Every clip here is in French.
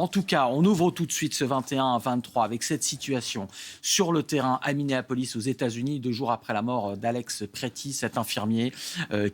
En tout cas, on ouvre tout de suite ce 21 à 23 avec cette situation sur le terrain à Minneapolis aux États-Unis, 2 jours après la mort d'Alex Pretty, cet infirmier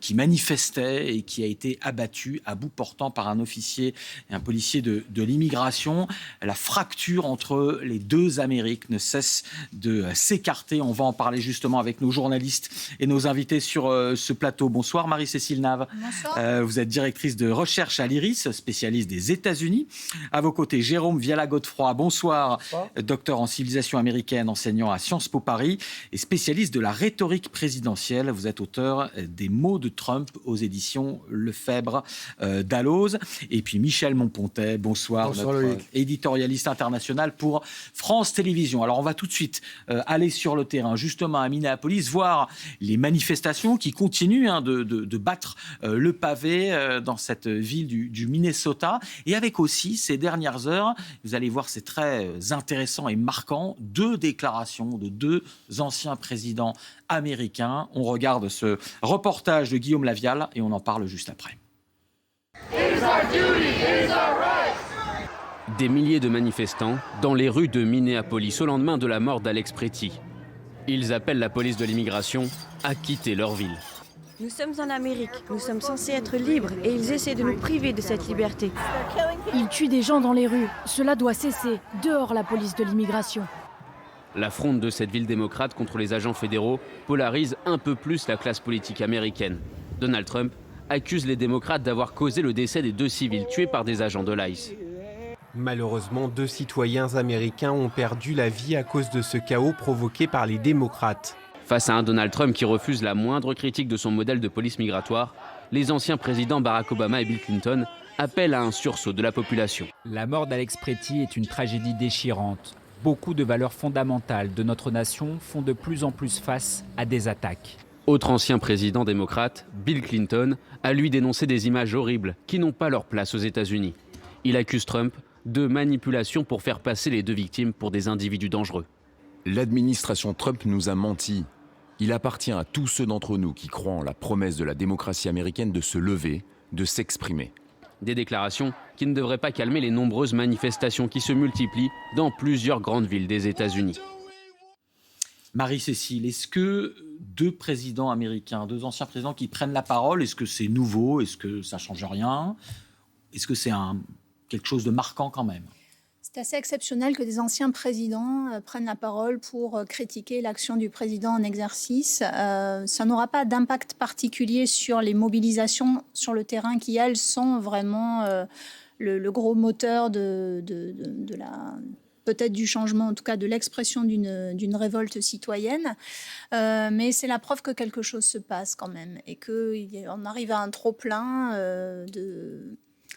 qui manifestait et qui a été abattu à bout portant par un officier et un policier de l'immigration. La fracture entre les deux Amériques ne cesse de s'écarter. On va en parler justement avec nos journalistes et nos invités sur ce plateau. Bonsoir Marie-Cécile Nave. Bonsoir. Vous êtes directrice de recherche à l'IRIS, spécialiste des États-Unis. À vos côté, Jérôme Viala-Godefroy, bonsoir, docteur en civilisation américaine, enseignant à Sciences Po Paris et spécialiste de la rhétorique présidentielle. Vous êtes auteur des mots de Trump aux éditions Lefebvre Dalloz. Et puis Michel Monpontet, bonsoir, notre éditorialiste international pour France Télévisions. Alors on va tout de suite aller sur le terrain, justement à Minneapolis, voir les manifestations qui continuent de battre le pavé dans cette ville du Minnesota. Et avec aussi ces dernières heures, vous allez voir, c'est très intéressant et marquant, 2 déclarations de 2 anciens présidents américains. On regarde ce reportage de Guillaume Lavial et on en parle juste après. Des milliers de manifestants dans les rues de Minneapolis au lendemain de la mort d'Alex Pretty. Ils appellent la police de l'immigration à quitter leur ville. Nous sommes en Amérique, nous sommes censés être libres et ils essaient de nous priver de cette liberté. Ils tuent des gens dans les rues, cela doit cesser. Dehors la police de l'immigration. La fronde de cette ville démocrate contre les agents fédéraux polarise un peu plus la classe politique américaine. Donald Trump accuse les démocrates d'avoir causé le décès des 2 civils tués par des agents de l'ICE. Malheureusement, 2 citoyens américains ont perdu la vie à cause de ce chaos provoqué par les démocrates. Face à un Donald Trump qui refuse la moindre critique de son modèle de police migratoire, les anciens présidents Barack Obama et Bill Clinton appellent à un sursaut de la population. La mort d'Alex Pretty est une tragédie déchirante. Beaucoup de valeurs fondamentales de notre nation font de plus en plus face à des attaques. Autre ancien président démocrate, Bill Clinton, a lui dénoncé des images horribles qui n'ont pas leur place aux États-Unis. Il accuse Trump de manipulation pour faire passer les 2 victimes pour des individus dangereux. L'administration Trump nous a menti. Il appartient à tous ceux d'entre nous qui croient en la promesse de la démocratie américaine de se lever, de s'exprimer. Des déclarations qui ne devraient pas calmer les nombreuses manifestations qui se multiplient dans plusieurs grandes villes des États-Unis. Marie-Cécile, est-ce que 2 présidents américains, 2 anciens présidents qui prennent la parole, est-ce que c'est nouveau? Est-ce que ça ne change rien? Est-ce que c'est quelque chose de marquant quand même? C'est assez exceptionnel que des anciens présidents prennent la parole pour critiquer l'action du président en exercice. Ça n'aura pas d'impact particulier sur les mobilisations sur le terrain qui, elles, sont vraiment le gros moteur de la... peut-être du changement, en tout cas de l'expression d'une révolte citoyenne. Mais c'est la preuve que quelque chose se passe quand même et qu'on arrive à un trop-plein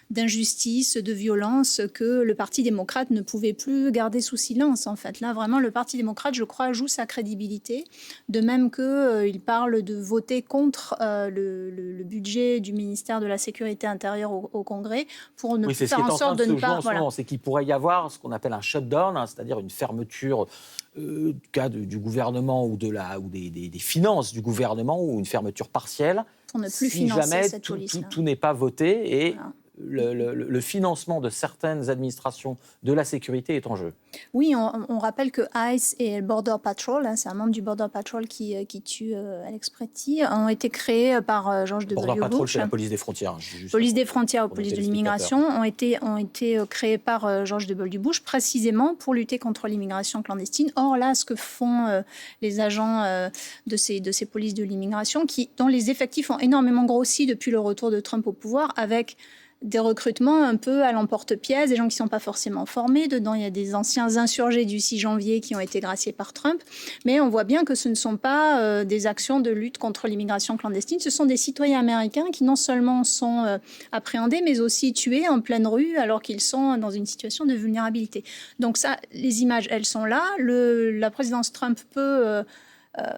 d'injustice, de violence que le Parti démocrate ne pouvait plus garder sous silence, en fait. Là, vraiment, le Parti démocrate, je crois, joue sa crédibilité, de même qu'il parle de voter contre le budget du ministère de la Sécurité intérieure au Congrès pour ne faire en sorte de ne pas... Voilà. C'est qu'il pourrait y avoir ce qu'on appelle un shutdown, c'est-à-dire une fermeture du cas du gouvernement ou des finances du gouvernement ou une fermeture partielle. Pour ne plus financer jamais cette police-là. Tout n'est pas voté et... Voilà. Le financement de certaines administrations de la sécurité est en jeu. Oui, on rappelle que ICE et Border Patrol, c'est un membre du Border Patrol qui tue Alex Pretty, ont été créés par George W. Bush. Border Patrol, c'est la police des frontières. Police des frontières ou police de l'immigration ont été créés par George W. Bush précisément pour lutter contre l'immigration clandestine. Or là, ce que font les agents de ces polices de l'immigration, dont les effectifs ont énormément grossi depuis le retour de Trump au pouvoir, avec des recrutements un peu à l'emporte-pièce, des gens qui ne sont pas forcément formés. Dedans, il y a des anciens insurgés du 6 janvier qui ont été graciés par Trump. Mais on voit bien que ce ne sont pas des actions de lutte contre l'immigration clandestine. Ce sont des citoyens américains qui non seulement sont appréhendés, mais aussi tués en pleine rue alors qu'ils sont dans une situation de vulnérabilité. Donc ça, les images, elles sont là. La présidence Trump peut...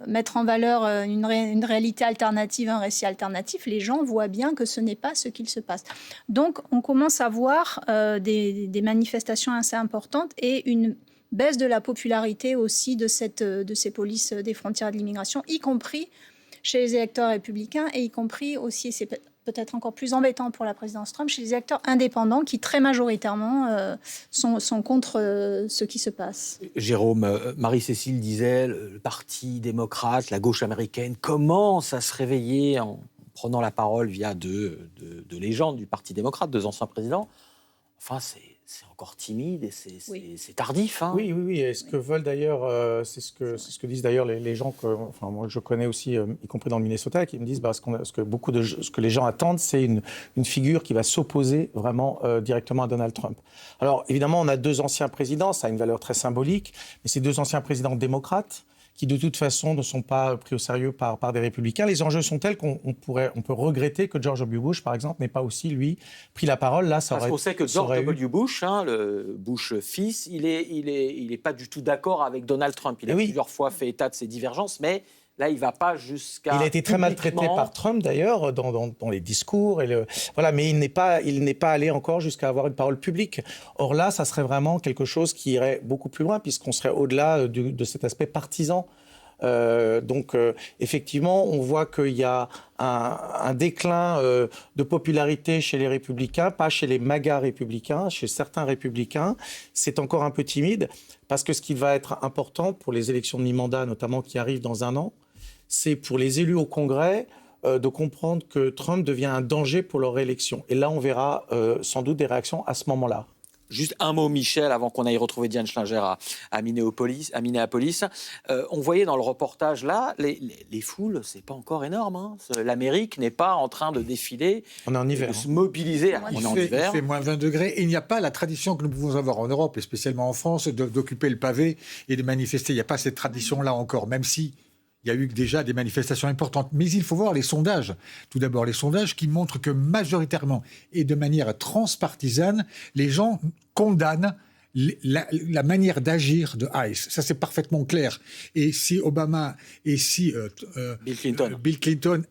mettre en valeur une réalité alternative, un récit alternatif, les gens voient bien que ce n'est pas ce qu'il se passe. Donc, on commence à voir des manifestations assez importantes et une baisse de la popularité aussi de ces polices des frontières de l'immigration, y compris chez les électeurs républicains et y compris aussi, c'est peut-être encore plus embêtant pour la présidence Trump, chez les acteurs indépendants qui très majoritairement sont contre ce qui se passe. Jérôme, Marie-Cécile disait, le Parti démocrate, la gauche américaine commence à se réveiller en prenant la parole via deux légendes du Parti démocrate, 2 anciens présidents. Enfin, c'est encore timide et c'est tardif. Hein. Oui. Et ce que veulent d'ailleurs, c'est ce que disent d'ailleurs les gens que, enfin, moi je connais aussi, y compris dans le Minnesota, qui me disent ce que les gens attendent, c'est une figure qui va s'opposer vraiment directement à Donald Trump. Alors évidemment, on a 2 anciens présidents, ça a une valeur très symbolique, mais ces 2 anciens présidents démocrates qui de toute façon ne sont pas pris au sérieux par des républicains. Les enjeux sont tels qu'on peut regretter que George W. Bush, par exemple, n'ait pas aussi, lui, pris la parole. Là, Parce qu'on sait que George W. Bush, le Bush fils, il est pas du tout d'accord avec Donald Trump. Il a plusieurs fois fait état de ses divergences, mais là, il ne va pas jusqu'à... Il a été très maltraité par Trump, d'ailleurs, dans les discours. Voilà, mais il n'est pas allé encore jusqu'à avoir une parole publique. Or là, ça serait vraiment quelque chose qui irait beaucoup plus loin, puisqu'on serait au-delà de cet aspect partisan. Donc, effectivement, on voit qu'il y a un déclin de popularité chez les républicains, pas chez les MAGA républicains, chez certains républicains. C'est encore un peu timide, parce que ce qui va être important pour les élections de mi-mandat, notamment qui arrivent dans 1 an, c'est pour les élus au Congrès de comprendre que Trump devient un danger pour leur réélection. Et là, on verra sans doute des réactions à ce moment-là. Juste un mot, Michel, avant qu'on aille retrouver Diane Schlinger à Minneapolis. On voyait dans le reportage, là, les foules, c'est pas encore énorme. Hein. L'Amérique n'est pas en train de défiler, on est en hiver, de se mobiliser. On est en hiver. Il fait moins 20 degrés. Et il n'y a pas la tradition que nous pouvons avoir en Europe, et spécialement en France, d'occuper le pavé et de manifester. Il n'y a pas cette tradition-là encore, même si... Il y a eu déjà des manifestations importantes. Mais il faut voir les sondages. Tout d'abord, les sondages qui montrent que majoritairement et de manière transpartisane, les gens condamnent la manière d'agir de Hayes. Ça, c'est parfaitement clair. Et si Obama et si Bill Clinton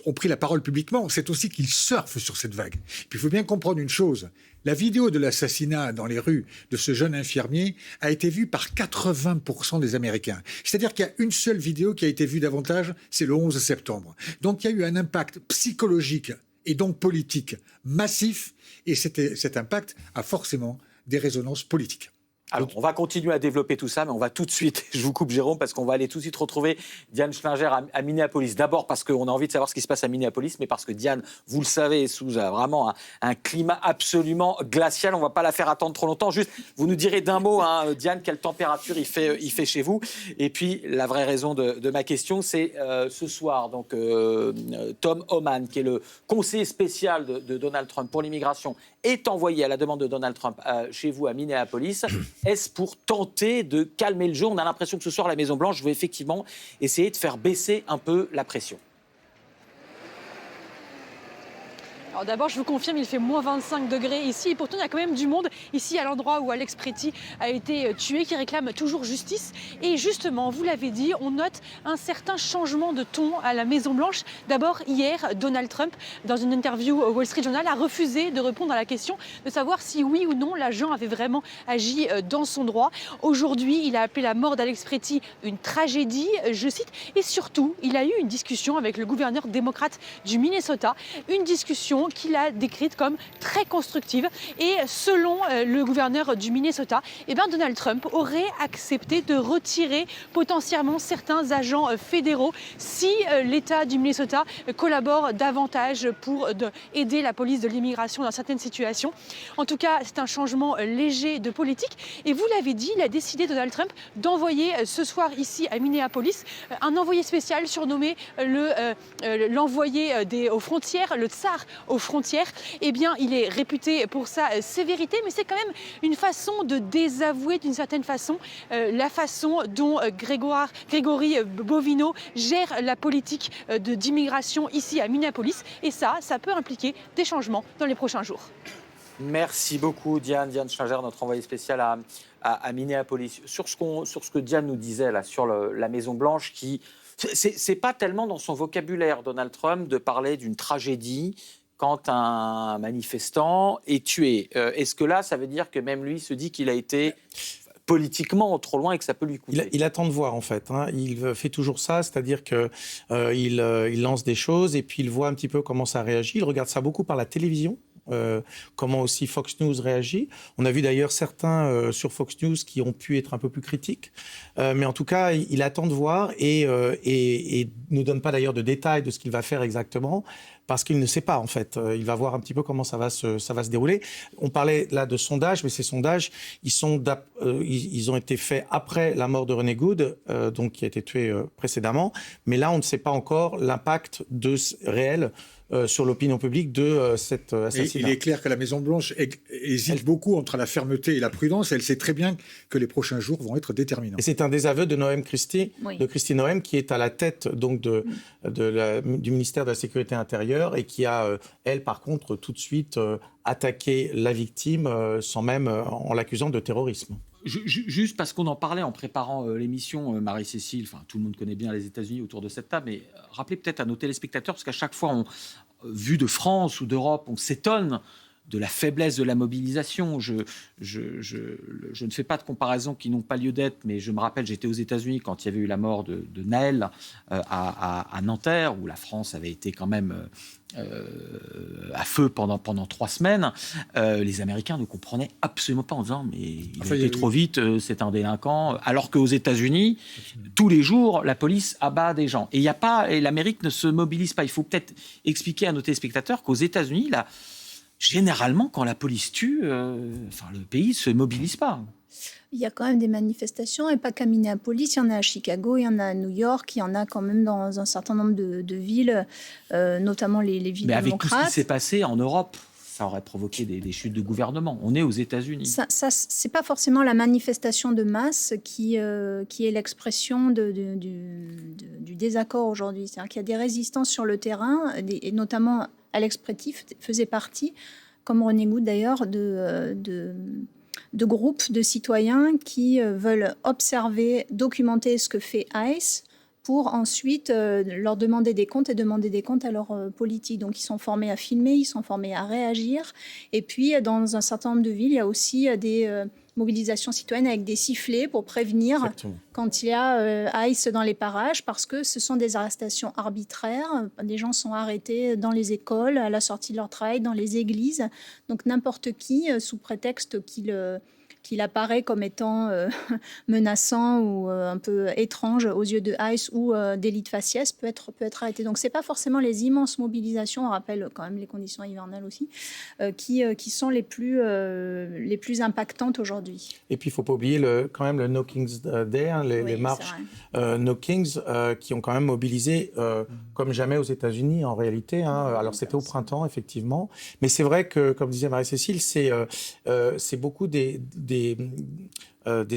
ont pris la parole publiquement, c'est aussi qu'ils surfent sur cette vague. Puis il faut bien comprendre une chose. La vidéo de l'assassinat dans les rues de ce jeune infirmier a été vue par 80% des Américains. C'est-à-dire qu'il y a une seule vidéo qui a été vue davantage, c'est le 11 septembre. Donc il y a eu un impact psychologique et donc politique massif, et cet impact a forcément des résonances politiques. Alors, on va continuer à développer tout ça, mais on va tout de suite, je vous coupe Jérôme, parce qu'on va aller tout de suite retrouver Diane Schlinger à Minneapolis. D'abord parce qu'on a envie de savoir ce qui se passe à Minneapolis, mais parce que Diane, vous le savez, est sous vraiment un climat absolument glacial. On ne va pas la faire attendre trop longtemps. Juste, vous nous direz d'un mot, hein, Diane, quelle température il fait chez vous. Et puis, la vraie raison de ma question, c'est ce soir, donc Tom Homan, qui est le conseiller spécial de Donald Trump pour l'immigration, est envoyé à la demande de Donald Trump chez vous à Minneapolis. Est-ce pour tenter de calmer le jeu? On a l'impression que ce soir, la Maison-Blanche veut effectivement essayer de faire baisser un peu la pression. Alors d'abord, je vous confirme, il fait moins 25 degrés ici. Et pourtant, il y a quand même du monde ici à l'endroit où Alex Pretty a été tué, qui réclame toujours justice. Et justement, vous l'avez dit, on note un certain changement de ton à la Maison-Blanche. D'abord, hier, Donald Trump, dans une interview au Wall Street Journal, a refusé de répondre à la question de savoir si oui ou non l'agent avait vraiment agi dans son droit. Aujourd'hui, il a appelé la mort d'Alex Pretty une tragédie, je cite. Et surtout, il a eu une discussion avec le gouverneur démocrate du Minnesota, une discussion qu'il a décrite comme très constructive. Et selon le gouverneur du Minnesota, Donald Trump aurait accepté de retirer potentiellement certains agents fédéraux si l'État du Minnesota collabore davantage pour aider la police de l'immigration dans certaines situations. En tout cas, c'est un changement léger de politique. Et vous l'avez dit, il a décidé, Donald Trump, d'envoyer ce soir ici à Minneapolis un envoyé spécial surnommé l'envoyé aux frontières, le tsar aux frontières. Il est réputé pour sa sévérité, mais c'est quand même une façon de désavouer d'une certaine façon la façon dont Grégory Bovino gère la politique d'immigration ici à Minneapolis. Et ça peut impliquer des changements dans les prochains jours. Merci beaucoup Diane Schlinger, notre envoyée spéciale à Minneapolis. Sur ce que Diane nous disait là, sur la Maison-Blanche, qui c'est pas tellement dans son vocabulaire, Donald Trump, de parler d'une tragédie quand un manifestant est tué. Est-ce que là, ça veut dire que même lui se dit qu'il a été politiquement trop loin et que ça peut lui coûter. Il attend de voir, en fait. Il fait toujours ça, c'est-à-dire qu'il lance des choses et puis il voit un petit peu comment ça réagit. Il regarde ça beaucoup par la télévision. Comment aussi Fox News réagit. On a vu d'ailleurs certains sur Fox News qui ont pu être un peu plus critiques. Mais en tout cas, il attend de voir et ne donne pas d'ailleurs de détails de ce qu'il va faire exactement parce qu'il ne sait pas, en fait. Il va voir un petit peu comment ça va se dérouler. On parlait là de sondages, mais ces sondages, ils ont été faits après la mort de René Good, donc qui a été tué précédemment. Mais là, on ne sait pas encore l'impact réel sur l'opinion publique de cet assassinat. Il est clair que la Maison-Blanche hésite beaucoup entre la fermeté et la prudence. Elle sait très bien que les prochains jours vont être déterminants. Et c'est un désaveu de Noam Christie, Oui. de Christie Noem, qui est à la tête donc du ministère de la Sécurité intérieure et qui a, elle, par contre, tout de suite attaqué la victime sans même en l'accusant de terrorisme. Juste parce qu'on en parlait en préparant l'émission, Marie-Cécile, enfin tout le monde connaît bien les États-Unis autour de cette table, mais rappelez peut-être à nos téléspectateurs, parce qu'à chaque fois, vu de France ou d'Europe, on s'étonne de la faiblesse de la mobilisation. Je ne fais pas de comparaisons qui n'ont pas lieu d'être, mais je me rappelle, j'étais aux États-Unis quand il y avait eu la mort de Naël à Nanterre, où la France avait été quand même à feu pendant 3 semaines. Les Américains ne comprenaient absolument pas en disant mais il a été trop vite, c'est un délinquant. Alors qu'aux États-Unis, tous les jours, la police abat des gens. Et l'Amérique ne se mobilise pas. Il faut peut-être expliquer à nos téléspectateurs qu'aux États-Unis, là, généralement, quand la police tue, le pays ne se mobilise pas. Il y a quand même des manifestations, et pas qu'à Minneapolis, il y en a à Chicago, il y en a à New York, il y en a quand même dans un certain nombre de villes, notamment les villes démocrates. Mais avec démocrates. tout ce qui s'est passé en Europe, ça aurait provoqué des chutes de gouvernement. On est aux États-Unis. Ça c'est pas forcément la manifestation de masse qui est l'expression du désaccord aujourd'hui. C'est-à-dire qu'il y a des résistances sur le terrain, et notamment Alex Préti faisait partie, comme René Good d'ailleurs, de groupes de citoyens qui veulent observer, documenter ce que fait ICE pour ensuite leur demander des comptes et demander des comptes à leur politique. Donc ils sont formés à filmer, ils sont formés à réagir. Et puis dans un certain nombre de villes, il y a aussi des mobilisations citoyennes avec des sifflets pour prévenir Exactement. quand il y a ICE dans les parages, parce que ce sont des arrestations arbitraires. Des gens sont arrêtés dans les écoles, à la sortie de leur travail, dans les églises. Donc n'importe qui, sous prétexte qu'il apparaît comme étant menaçant ou un peu étrange aux yeux de ICE ou d'élite faciès peut être arrêté. Donc c'est pas forcément les immenses mobilisations, on rappelle quand même les conditions hivernales aussi, qui sont les plus impactantes aujourd'hui. Et puis il ne faut pas oublier quand même le No Kings Day, les marches No Kings qui ont quand même mobilisé comme jamais aux États-Unis en réalité. Alors c'était au printemps effectivement, mais c'est vrai que comme disait Marie-Cécile, c'est beaucoup des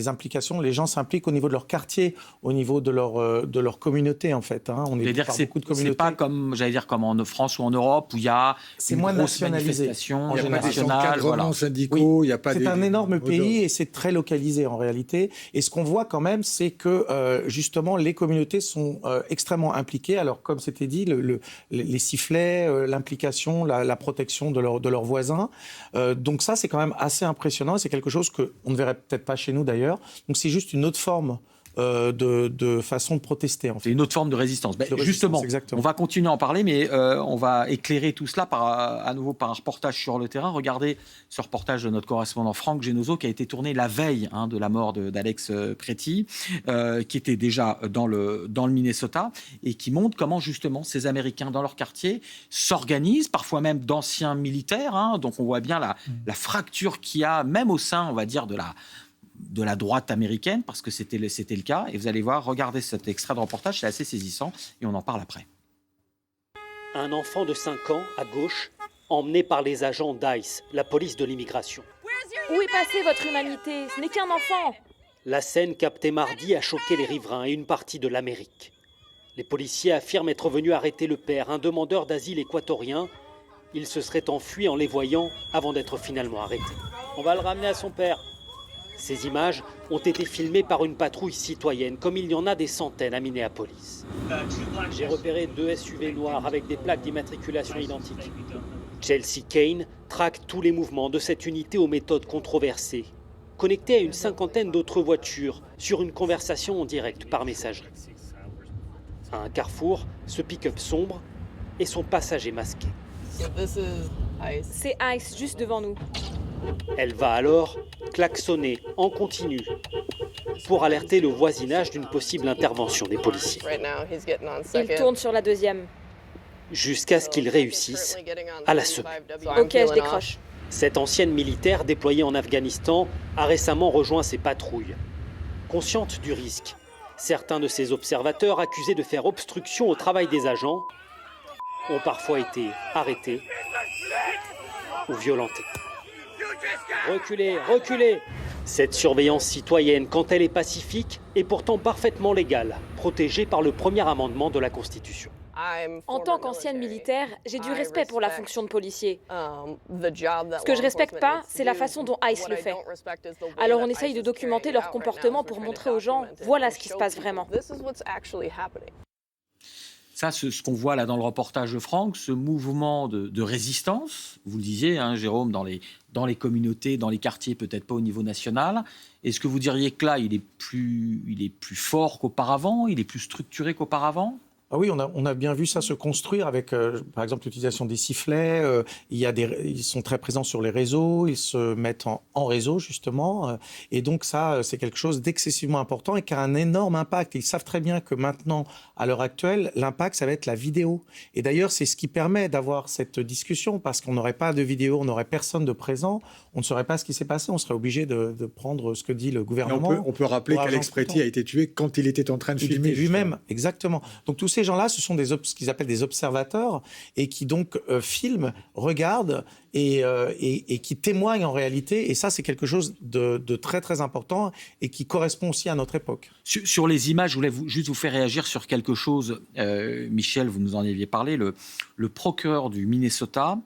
implications. Les gens s'impliquent au niveau de leur quartier, au niveau de leur communauté en fait. On est par beaucoup de communautés. C'est pas comme en France ou en Europe où il y a c'est une moins grosse nationalisé. Manifestation Il n'y a pas des nationale. encadrements syndicaux. Oui. C'est un énorme pays et c'est très localisé en réalité. Et ce qu'on voit quand même, c'est que justement les communautés sont extrêmement impliquées. Alors comme c'était dit, les sifflets, l'implication, la protection de leurs voisins. Donc ça, c'est quand même assez impressionnant. C'est quelque chose qu'on ne verrait peut-être pas chez nous d'ailleurs. Donc c'est juste une autre forme de façon de protester. En fait. C'est une autre forme de résistance. Justement, on va continuer à en parler, mais on va éclairer tout cela à nouveau par un reportage sur le terrain. Regardez ce reportage de notre correspondant Franck Genozo qui a été tourné la veille de la mort d'Alex Préti, qui était déjà dans le Minnesota et qui montre comment justement ces Américains dans leur quartier s'organisent, parfois même d'anciens militaires. Donc on voit bien la fracture qu'il y a, même au sein, on va dire, de la droite américaine, parce que c'était le cas. Et vous allez voir, regardez cet extrait de reportage, c'est assez saisissant, et on en parle après. Un enfant de 5 ans, à gauche, emmené par les agents d'ICE, la police de l'immigration. Où est passée votre humanité? Ce n'est qu'un enfant. La scène captée mardi a choqué les riverains et une partie de l'Amérique. Les policiers affirment être venus arrêter le père, un demandeur d'asile équatorien. Il se serait enfui en les voyant avant d'être finalement arrêté. On va le ramener à son père. Ces images ont été filmées par une patrouille citoyenne, comme il y en a des centaines à Minneapolis. J'ai repéré 2 SUV noirs avec des plaques d'immatriculation identiques. Chelsea Kane traque tous les mouvements de cette unité aux méthodes controversées. connecté à une cinquantaine d'autres voitures sur une conversation en direct par messagerie. À un carrefour, ce pick-up sombre et son passager masqué. C'est Ice, juste devant nous. Elle va alors klaxonner en continu pour alerter le voisinage d'une possible intervention des policiers. Il tourne sur la deuxième. Jusqu'à ce qu'ils réussissent à la semer. Ok, je décroche. Cette ancienne militaire déployée en Afghanistan a récemment rejoint ses patrouilles. Consciente du risque, certains de ses observateurs accusés de faire obstruction au travail des agents ont parfois été arrêtés ou violentés. Reculez, reculez! Cette surveillance citoyenne, quand elle est pacifique, est pourtant parfaitement légale, protégée par le premier amendement de la Constitution. En tant qu'ancienne militaire, j'ai du respect pour la fonction de policier. Ce que je respecte pas, c'est la façon dont ICE le fait. Alors on essaye de documenter leur comportement pour montrer aux gens, voilà ce qui se passe vraiment. Ça, ce qu'on voit là dans le reportage de Franck, ce mouvement de résistance, vous le disiez, hein, Jérôme, dans les communautés, dans les quartiers, peut-être pas au niveau national. Est-ce que vous diriez que là, il est plus fort qu'auparavant, il est plus structuré qu'auparavant ? Ah oui, on a bien vu ça se construire avec, par exemple, l'utilisation des sifflets. Ils sont très présents sur les réseaux, ils se mettent en réseau, justement. Et donc ça, c'est quelque chose d'excessivement important et qui a un énorme impact. Ils savent très bien que maintenant, à l'heure actuelle, l'impact, ça va être la vidéo. Et d'ailleurs, c'est ce qui permet d'avoir cette discussion, parce qu'on n'aurait pas de vidéo, on n'aurait personne de présent, on ne saurait pas ce qui s'est passé, on serait obligé de prendre ce que dit le gouvernement. On peut rappeler qu'Alex Préti a été tué quand il était en train de filmer. Lui-même, exactement. Donc tous ces gens-là, ce sont ce qu'ils appellent des observateurs et qui donc filment, regardent et qui témoignent en réalité. Et ça, c'est quelque chose de très très important et qui correspond aussi à notre époque. Sur les images, je voulais juste vous faire réagir sur quelque chose. Michel, vous nous en aviez parlé. Le procureur du Minnesota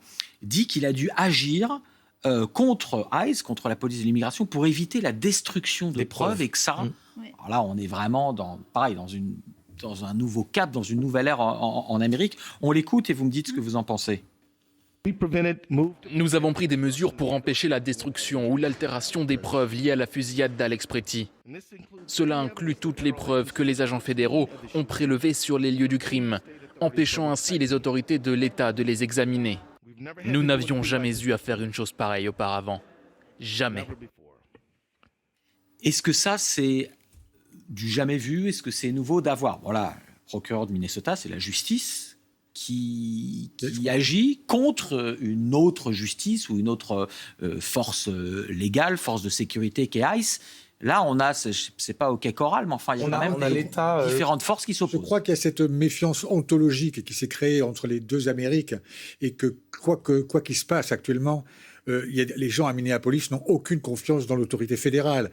dit qu'il a dû agir contre ICE, contre la police de l'immigration, pour éviter la destruction des preuves et que ça... Alors là, on est vraiment dans un nouveau cap, dans une nouvelle ère en Amérique. On l'écoute et vous me dites ce que vous en pensez. Nous avons pris des mesures pour empêcher la destruction ou l'altération des preuves liées à la fusillade d'Alex Préti. Cela inclut toutes les preuves que les agents fédéraux ont prélevées sur les lieux du crime, empêchant ainsi les autorités de l'État de les examiner. Nous n'avions jamais eu à faire une chose pareille auparavant. Jamais. Est-ce que ça, c'est du jamais vu? Est-ce que c'est nouveau d'avoir? Voilà, le procureur de Minnesota, c'est la justice qui agit contre une autre justice ou une autre force légale, force de sécurité qui est ICE. Là, on a, c'est pas au quai choral, mais enfin, il y a quand même différentes forces qui s'opposent. Je crois qu'il y a cette méfiance ontologique qui s'est créée entre les deux Amériques et que quoi qu'il se passe actuellement, les gens à Minneapolis n'ont aucune confiance dans l'autorité fédérale.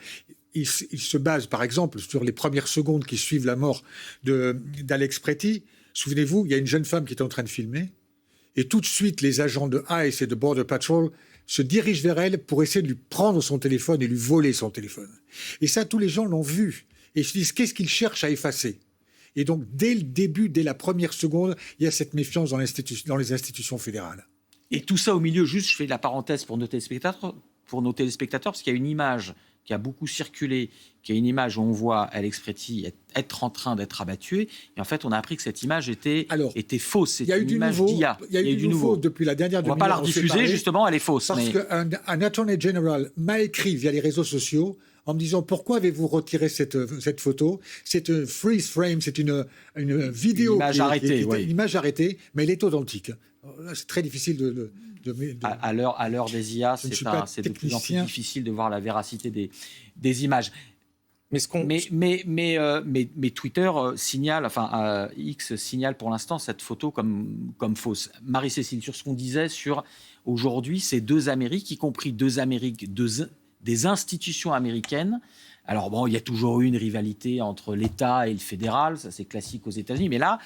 Ils se basent, par exemple, sur les premières secondes qui suivent la mort d'Alex Préti. Souvenez-vous, il y a une jeune femme qui est en train de filmer et tout de suite, les agents de ICE et de Border Patrol se dirigent vers elle pour essayer de lui prendre son téléphone et lui voler son téléphone. Et ça, tous les gens l'ont vu. Et ils se disent, qu'est-ce qu'ils cherchent à effacer? Et donc, dès le début, dès la première seconde, il y a cette méfiance dans les institutions fédérales. Et tout ça au milieu, juste, je fais la parenthèse pour nos téléspectateurs, parce qu'il y a une image qui a beaucoup circulé, qui est une image où on voit Alex Préti être en train d'être abattu. Et en fait, on a appris que cette image était fausse. C'est une image d'IA. Il y a eu du nouveau depuis la dernière demi-heure. On ne va pas la rediffuser, justement, elle est fausse. Parce qu'un Attorney General m'a écrit via les réseaux sociaux en me disant pourquoi avez-vous retiré cette photo? C'est un freeze frame, c'est une vidéo. Une image arrêtée, mais elle est authentique. Là, c'est très difficile de À l'heure des IA, c'est de plus en plus difficile de voir la véracité des images. Mais Twitter signale, X signale pour l'instant cette photo comme fausse. Marie-Cécile, sur ce qu'on disait sur aujourd'hui, ces deux Amériques, y compris des institutions américaines. Alors bon, il y a toujours eu une rivalité entre l'État et le fédéral, ça c'est classique aux États-Unis, mais là,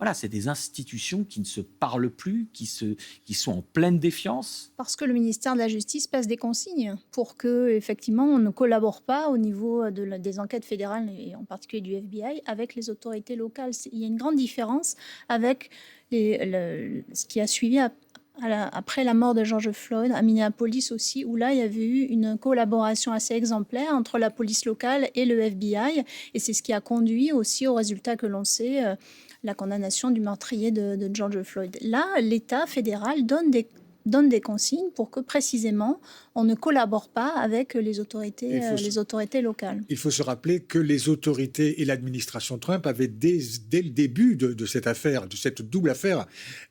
voilà, c'est des institutions qui ne se parlent plus, qui sont en pleine défiance. Parce que le ministère de la Justice passe des consignes pour que, effectivement, on ne collabore pas au niveau des enquêtes fédérales et en particulier du FBI avec les autorités locales. Il y a une grande différence avec ce qui a suivi après la mort de George Floyd, à Minneapolis aussi, où là, il y avait eu une collaboration assez exemplaire entre la police locale et le FBI. Et c'est ce qui a conduit aussi au résultat que l'on sait, la condamnation du meurtrier de George Floyd. Là, l'État fédéral donne des consignes pour que précisément on ne collabore pas avec les autorités locales. Il faut se rappeler que les autorités et l'administration Trump avaient dès le début de cette affaire, de cette double affaire,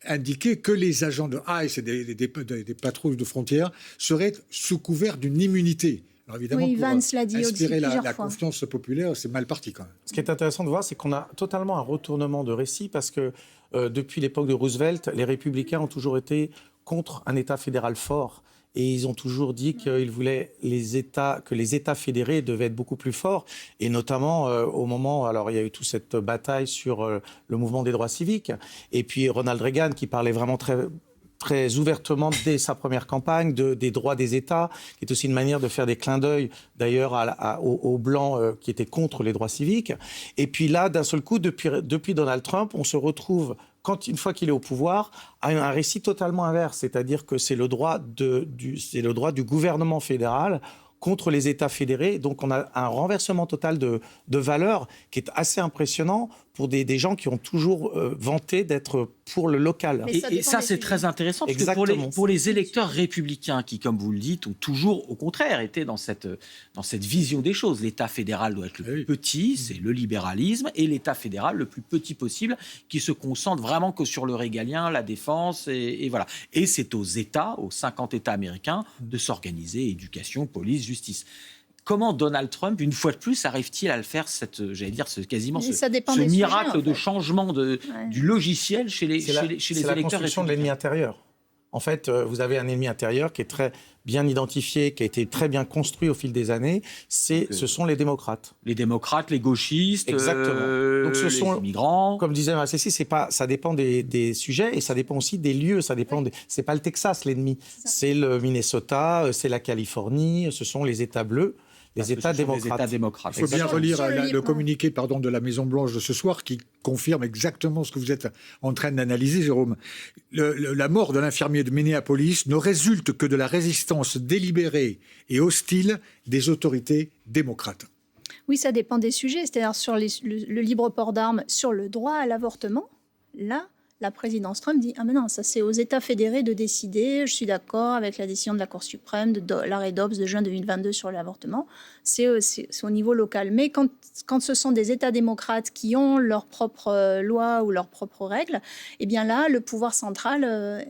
indiqué que les agents de ICE et des patrouilles de frontières seraient sous couvert d'une immunité. Alors évidemment, oui, pour Vance l'a dit inspirer aussi la confiance populaire, c'est mal parti quand même. Ce qui est intéressant de voir, c'est qu'on a totalement un retournement de récit parce que depuis l'époque de Roosevelt, les républicains ont toujours été contre un État fédéral fort. Et ils ont toujours dit qu'ils voulaient que les États fédérés devaient être beaucoup plus forts. Et notamment au moment, alors il y a eu toute cette bataille sur le mouvement des droits civiques. Et puis Ronald Reagan qui parlait vraiment très ouvertement dès sa première campagne des droits des États, qui est aussi une manière de faire des clins d'œil d'ailleurs aux Blancs qui étaient contre les droits civiques. Et puis là, d'un seul coup, depuis Donald Trump, on se retrouve, une fois qu'il est au pouvoir, à un récit totalement inverse, c'est-à-dire que c'est le droit du gouvernement fédéral contre les États fédérés. Donc on a un renversement total de valeurs qui est assez impressionnant pour des gens qui ont toujours vanté d'être pour le local. Et ça, c'est très intéressant, parce que pour les électeurs républicains qui, comme vous le dites, ont toujours, au contraire, été dans cette vision des choses. L'État fédéral doit être le plus petit, c'est le libéralisme, et l'État fédéral le plus petit possible, qui se concentre vraiment que sur le régalien, la défense, et voilà. Et c'est aux États, aux 50 États américains, de s'organiser, éducation, police, justice. Comment Donald Trump, une fois de plus, arrive-t-il à le faire, ce miracle de changement du logiciel chez les électeurs? C'est la construction de l'ennemi intérieur. En fait, vous avez un ennemi intérieur qui est très bien identifié, qui a été très bien construit au fil des années. Ce sont les démocrates. Les démocrates, les gauchistes, exactement. Donc les immigrants. Comme disait Massessi, ça dépend des sujets et ça dépend aussi des lieux. C'est pas le Texas l'ennemi, c'est le Minnesota, c'est la Californie, ce sont les États bleus. Les États démocrates. Il faut bien relire le communiqué de la Maison-Blanche de ce soir qui confirme exactement ce que vous êtes en train d'analyser, Jérôme. La mort de l'infirmier de Minneapolis ne résulte que de la résistance délibérée et hostile des autorités démocrates. Oui, ça dépend des sujets. C'est-à-dire sur le libre port d'armes, sur le droit à l'avortement, là, la présidence Trump dit « Ah mais non, ça c'est aux États fédérés de décider, je suis d'accord avec la décision de la Cour suprême, de l'arrêt Dobbs de juin 2022 sur l'avortement, c'est au niveau local. » Mais quand ce sont des États démocrates qui ont leurs propres lois ou leurs propres règles, eh bien là, le pouvoir central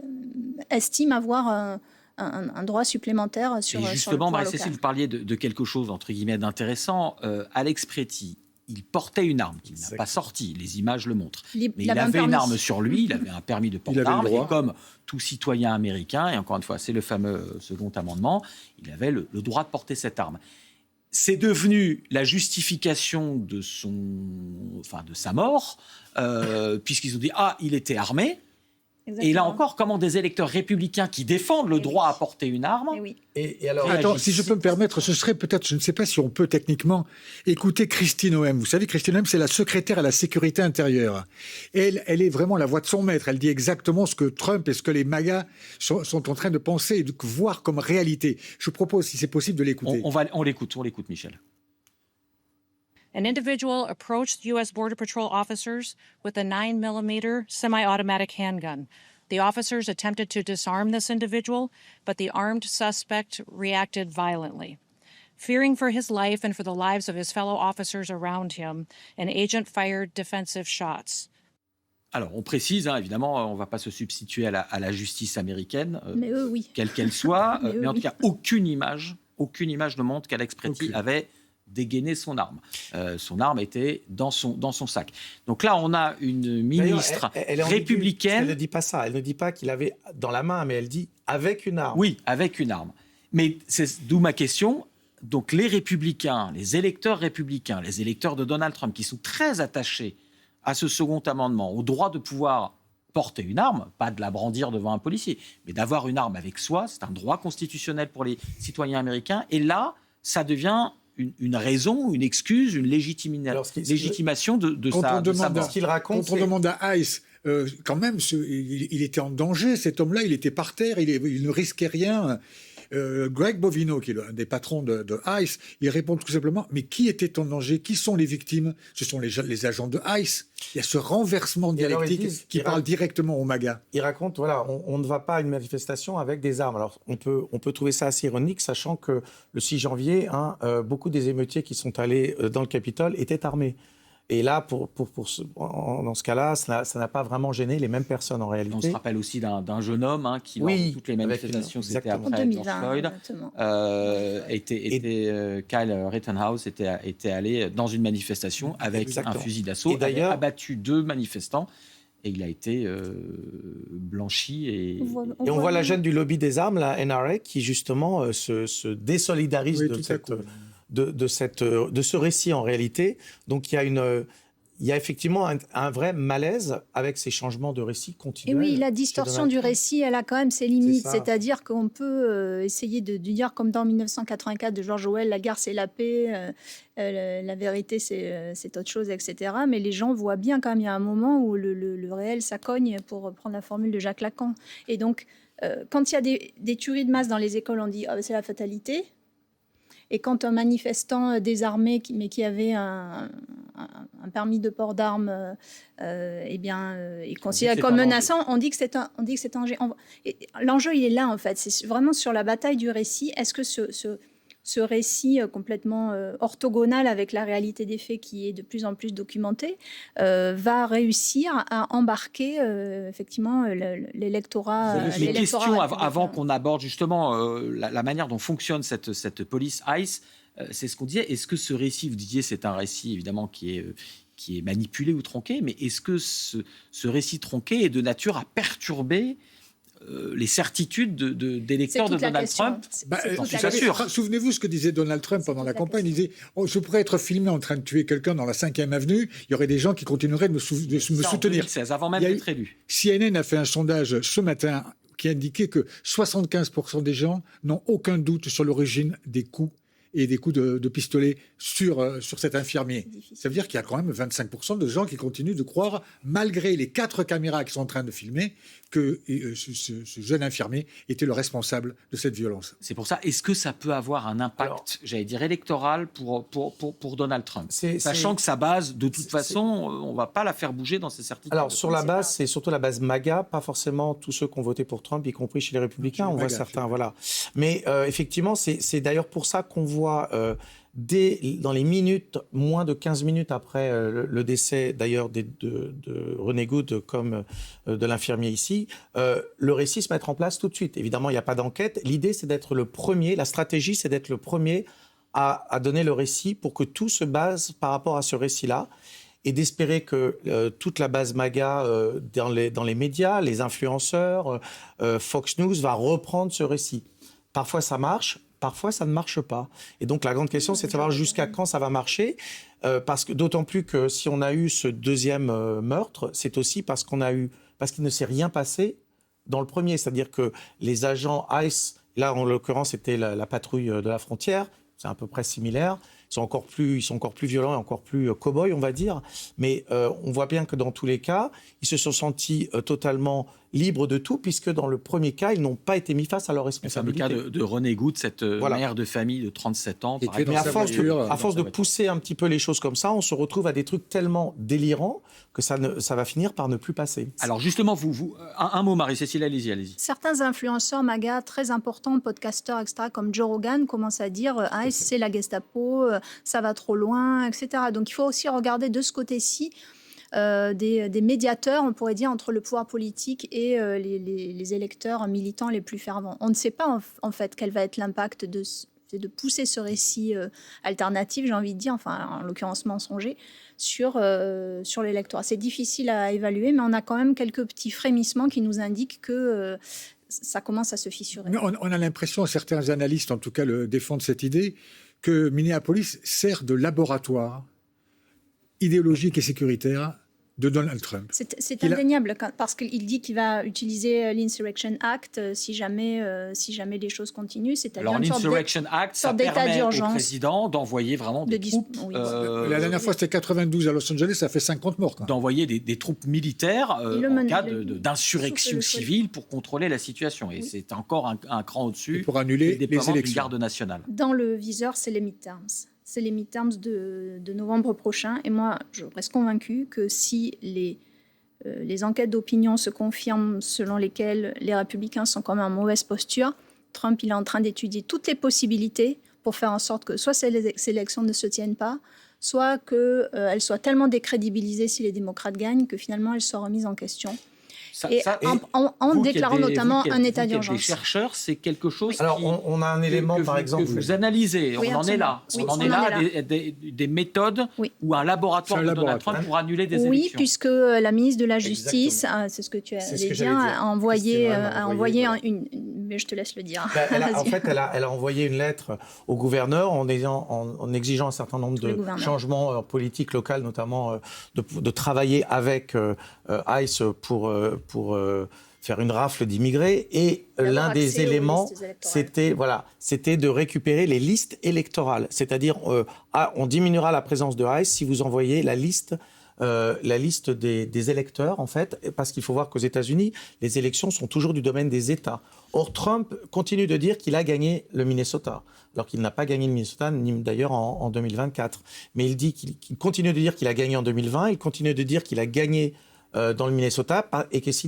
estime avoir un droit supplémentaire sur le pouvoir local. Cécile, vous parliez de quelque chose, entre guillemets, d'intéressant. Alex Préti, il portait une arme qu'il n'a pas sortie, les images le montrent. Mais il avait une arme sur lui, il avait un permis de port d'armes, et comme tout citoyen américain, et encore une fois, c'est le fameux second amendement, il avait le droit de porter cette arme. C'est devenu la justification de sa mort, puisqu'ils ont dit « Ah, il était armé ». Exactement. Et là encore, comment des électeurs républicains qui défendent le droit à porter une arme... Et alors, attends, si je peux me permettre, ce serait peut-être, je ne sais pas si on peut techniquement écouter Christine Noem. Vous savez, Christine Noem, c'est la secrétaire à la sécurité intérieure. Elle est vraiment la voix de son maître. Elle dit exactement ce que Trump et ce que les MAGA sont en train de penser et de voir comme réalité. Je vous propose, si c'est possible, de l'écouter. On l'écoute, Michel. An individual approached U.S. Border Patrol officers with a 9mm semi-automatic handgun. The officers attempted to disarm this individual, but the armed suspect reacted violently. Fearing for his life and for the lives of his fellow officers around him, an agent fired defensive shots. Alors, on précise, évidemment, on ne va pas se substituer à la justice américaine, quelle qu'elle soit, mais en tout cas, aucune image ne montre qu'Alex Préti avait dégainer son arme. Son arme était dans son sac. Donc là, on a une ministre républicaine... Elle ne dit pas ça. Elle ne dit pas qu'il avait dans la main, mais elle dit avec une arme. Oui, avec une arme. Mais c'est d'où ma question. Donc les républicains, les électeurs républicains, les électeurs de Donald Trump, qui sont très attachés à ce second amendement, au droit de pouvoir porter une arme, pas de la brandir devant un policier, mais d'avoir une arme avec soi, c'est un droit constitutionnel pour les citoyens américains. Et là, ça devient... une raison, une excuse, une légitimation de sa mort. Quand on demande à ICE quand même, il était en danger, cet homme-là, il était par terre, il ne risquait rien. Greg Bovino, qui est un des patrons de ICE, il répond tout simplement, mais qui était en danger? Qui sont les victimes? Ce sont les agents de ICE. Il y a ce renversement dialectique qui parle directement aux MAGA. Il raconte, voilà, on ne va pas à une manifestation avec des armes. Alors, on peut trouver ça assez ironique, sachant que le 6 janvier, beaucoup des émeutiers qui sont allés dans le Capitole étaient armés. Et là, dans ce cas-là, ça n'a pas vraiment gêné les mêmes personnes en réalité. On se rappelle aussi d'un jeune homme qui, lors de toutes les manifestations, c'était après George Floyd, Kyle Rittenhouse était allé dans une manifestation avec un fusil d'assaut, avait abattu 2 manifestants. Et il a été blanchi. Et on voit la jeune du lobby des armes, la NRA, qui justement se désolidarise de ce récit en réalité. Donc il y a effectivement un vrai malaise avec ces changements de récit continuels. Et oui, la distorsion du récit, elle a quand même ses limites. C'est-à-dire qu'on peut essayer de dire, comme dans 1984 de George Orwell, la guerre c'est la paix, la vérité c'est autre chose, etc. Mais les gens voient bien quand même, il y a un moment où le réel ça cogne, pour reprendre la formule de Jacques Lacan. Et donc, quand il y a des tueries de masse dans les écoles, on dit c'est la fatalité. Et quand un manifestant désarmé, mais qui avait un permis de port d'armes, est considéré comme menaçant, on dit que c'est un géant. L'enjeu, il est là, en fait. C'est vraiment sur la bataille du récit. Est-ce que ce récit complètement orthogonal avec la réalité des faits qui est de plus en plus documenté va réussir à embarquer effectivement l'électorat. Les questions avant qu'on aborde justement la manière dont fonctionne cette police ICE, c'est ce qu'on disait. Est-ce que ce récit, vous disiez, c'est un récit évidemment qui est manipulé ou tronqué, mais est-ce que ce récit tronqué est de nature à perturber les certitudes d'électeurs de Donald Trump? J'en suis pas sûr. Souvenez-vous ce que disait Donald Trump pendant la campagne. Il disait je pourrais être filmé en train de tuer quelqu'un dans la 5e avenue, il y aurait des gens qui continueraient de me soutenir. 2016, avant même d'être élu. CNN a fait un sondage ce matin qui indiquait que 75% des gens n'ont aucun doute sur l'origine des coups et des coups de pistolet sur cet infirmier. Ça veut dire qu'il y a quand même 25% de gens qui continuent de croire, malgré les 4 caméras qui sont en train de filmer, que ce jeune infirmier était le responsable de cette violence. C'est pour ça, est-ce que ça peut avoir un impact, j'allais dire, électoral pour Donald Trump, sachant que sa base, de toute façon, on ne va pas la faire bouger dans ses certitudes? Alors, sur la base, c'est surtout la base MAGA, pas forcément tous ceux qui ont voté pour Trump, y compris chez les Républicains, on voit certains, voilà. Mais effectivement, c'est d'ailleurs pour ça qu'on voit dans les minutes, moins de 15 minutes après le décès d'ailleurs de René Good comme de l'infirmier ici, le récit se mettre en place tout de suite. Évidemment, il n'y a pas d'enquête. L'idée, c'est d'être le premier, la stratégie, c'est d'être le premier à donner le récit pour que tout se base par rapport à ce récit-là et d'espérer que toute la base MAGA dans les médias, les influenceurs, Fox News va reprendre ce récit. Parfois, ça marche. Parfois, ça ne marche pas. Et donc, la grande question, c'est de savoir jusqu'à quand ça va marcher. Parce que d'autant plus que si on a eu ce deuxième meurtre, c'est aussi parce qu'il ne s'est rien passé dans le premier. C'est-à-dire que les agents ICE, là, en l'occurrence, c'était la patrouille de la frontière, c'est à peu près similaire. Ils sont encore plus violents et encore plus cow-boys, on va dire. Mais on voit bien que dans tous les cas, ils se sont sentis totalement libres de tout, puisque dans le premier cas, ils n'ont pas été mis face à leurs responsabilités. C'est le cas de René Good, cette mère de famille de 37 ans. Mais à force de pousser un petit peu les choses comme ça, on se retrouve à des trucs tellement délirants que ça va finir par ne plus passer. Alors justement, un mot, Marie-Cécile, allez-y. Certains influenceurs MAGA très importants, podcasteurs, etc., comme Joe Rogan, commencent à dire « c'est la Gestapo, ça va trop loin, etc. » Donc il faut aussi regarder de ce côté-ci des médiateurs, on pourrait dire, entre le pouvoir politique et les électeurs militants les plus fervents. On ne sait pas en fait quel va être l'impact de pousser ce récit alternatif, j'ai envie de dire, enfin en l'occurrence mensonger, sur l'électorat. C'est difficile à évaluer, mais on a quand même quelques petits frémissements qui nous indiquent que ça commence à se fissurer. Mais on a l'impression, certains analystes en tout cas défendent cette idée, que Minneapolis sert de laboratoire idéologique et sécuritaire de Donald Trump. C'est indéniable parce qu'il dit qu'il va utiliser l'Insurrection Act si jamais les choses continuent. C'est-à-dire alors l'Insurrection Act, ça permet au président d'envoyer vraiment des troupes. Oui. La dernière fois, c'était 92 à Los Angeles, ça fait 50 morts. D'envoyer des troupes militaires en cas d'insurrection civile pour contrôler la situation. Et c'est encore un cran au-dessus pour annuler les élections. D'une garde nationale. Dans le viseur, c'est les midterms. C'est les midterms de novembre prochain. Et moi, je reste convaincue que si les enquêtes d'opinion se confirment selon lesquelles les républicains sont quand même en mauvaise posture, Trump il est en train d'étudier toutes les possibilités pour faire en sorte que soit ces élections ne se tiennent pas, soit qu'elles soient tellement décrédibilisées si les démocrates gagnent que finalement elles soient remises en question. En déclarant notamment un état d'urgence. Les chercheurs, c'est quelque chose on a un élément, par exemple... que vous analysez. Oui, on en est là. Oui, on en est là. Des méthodes ou un laboratoire de Donald Trump pour annuler des élections. Oui, puisque la ministre de la Justice, c'est ce que tu allais dire, a envoyé une... Mais je te laisse le dire. En fait, elle a envoyé une lettre au gouverneur en exigeant un certain nombre de changements politiques locaux, notamment de travailler avec ICE pour faire une rafle d'immigrés. Et l'un des éléments, c'était de récupérer les listes électorales. C'est-à-dire, on diminuera la présence de ICE si vous envoyez la liste des électeurs, en fait, parce qu'il faut voir qu'aux États-Unis, les élections sont toujours du domaine des États. Or, Trump continue de dire qu'il a gagné le Minnesota, alors qu'il n'a pas gagné le Minnesota, ni d'ailleurs en 2024. Mais il dit qu'il continue de dire qu'il a gagné en 2020, il continue de dire qu'il a gagné dans le Minnesota, et que si